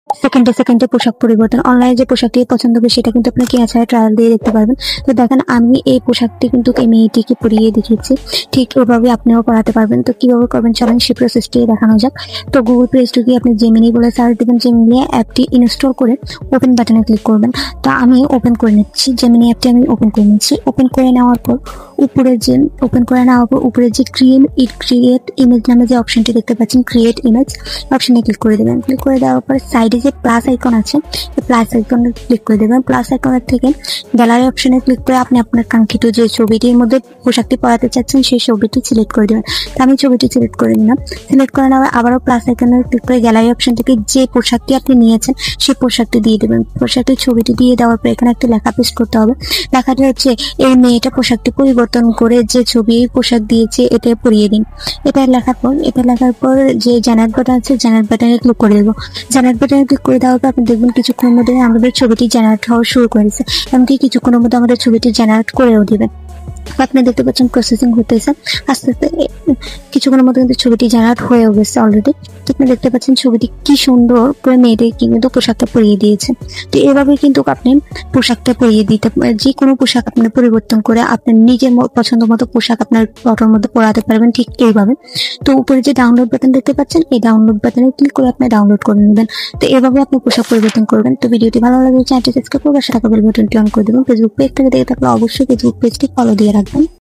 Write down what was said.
সেকেন্ডে সেকেন্ডে পোশাক পরিবর্তন। অনলাইনে যে পোশাকটি পছন্দ হবে সেটা কিন্তু আপনি কেয়া ছাড়া ট্রায়াল দিয়ে দেখতে পারবেন। তো দেখেন আমি এই পোশাকটি কিন্তু এই মেয়েটিকে পরিয়ে দেখিয়েছি, ঠিক ওইভাবে আপনিও পরাতে পারবেন। তো কিভাবে করবেন চলেন সেই প্রসেসটি দেখানো যাক। তো গুগল প্লে স্টোরে গিয়ে আপনি জেমিনি বলে সার্চ দেবেন, জেমিনি অ্যাপটি ইনস্টল করে ওপেন বাটনে ক্লিক করবেন। তো আমি ওপেন করে নিচ্ছি, জেমিনি অ্যাপটি আমি ওপেন করে নিচ্ছি। ওপেন করে নেওয়ার পর উপরে যে ক্রিয়েট ইমেজ নামে যে অপশনটি দেখতে পাচ্ছেন, ক্রিয়েট ইমেজ অপশনে ক্লিক করে দেবেন। ক্লিক করে দেওয়ার পর সাইডে যে প্লাস আইকন আছে, প্লাস আইকনে ক্লিক করে দেবেন। প্লাস আইকনের থেকে গ্যালারি অপশনে ক্লিক করে আপনি আপনার কাঙ্ক্ষিত যে ছবিটির মধ্যে পোশাকটি পরাতে চাচ্ছেন সেই ছবিটি সিলেক্ট করে দেবেন। তো আমি ছবিটি সিলেক্ট করে নিলাম। সিলেক্ট করে নেওয়ার আবারও প্লাস আইকনে ক্লিক করে গ্যালারি অপশন থেকে যে পোশাকটি আপনি নিয়েছেন সেই পোশাকটি দিয়ে দেবেন। পোশাকটির ছবিটি দিয়ে দেওয়ার পর এখানে একটা লেখা পেস্ট করতে হবে। লেখাটা হচ্ছে এই মেয়েটা পোশাকটি পরিবর্তন করে যে ছবি পোশাক দিয়েছে এটা পরিয়ে দিন। এটা লেখার পর যে জেনারেট বাটন আছে, জেনারেট বাটনে ক্লিক করে দেবো। জেনারেট বাটনে ক্লিক করে দেওয়ার পর আপনি দেখবেন কিছুক্ষণের মধ্যে আমাদের ছবিটি জেনারেট হওয়া শুরু করেছে, এমনকি কিছুক্ষণের মধ্যে আমাদের ছবিটি জেনারেট করেও দিবেন। আপনি দেখতে পাচ্ছেন প্রসেসিং হতেছে, আস্তে আস্তে কিছুক্ষণের মধ্যে কিন্তু ছবিটি জেনারেট হয়েও গেছে অলরেডি। তো আপনি দেখতে পাচ্ছেন ছবিটি কি সুন্দর করে মেয়েদের কিন্তু পোশাকটা পরিয়ে দিয়েছে। তো এভাবে কিন্তু আপনি পোশাকটা পরিয়ে দিতে, যে কোনো পোশাক আপনি পরিবর্তন করে আপনার নিজের পছন্দ মতো পোশাক আপনার ফটোর মধ্যে পরাতে পারবেন, ঠিক এইভাবে। তো উপরে যে ডাউনলোড বাটন দেখতে পাচ্ছেন, এই ডাউনলোড বাটনে ক্লিক করে আপনি ডাউনলোড করে নেবেন। তো এভাবে আপনি পোশাক পরিবর্তন করবেন। তো ভিডিওটি ভালো লাগলে চ্যানেলটি সাবস্ক্রাইব করে সাথে বেল বাটনটি অন করে দেবেন। ফেসবুক পেজ থেকে দেখে থাকলে অবশ্যই ফেসবুক পেজটি ফলো দিয়ে রাখবেন।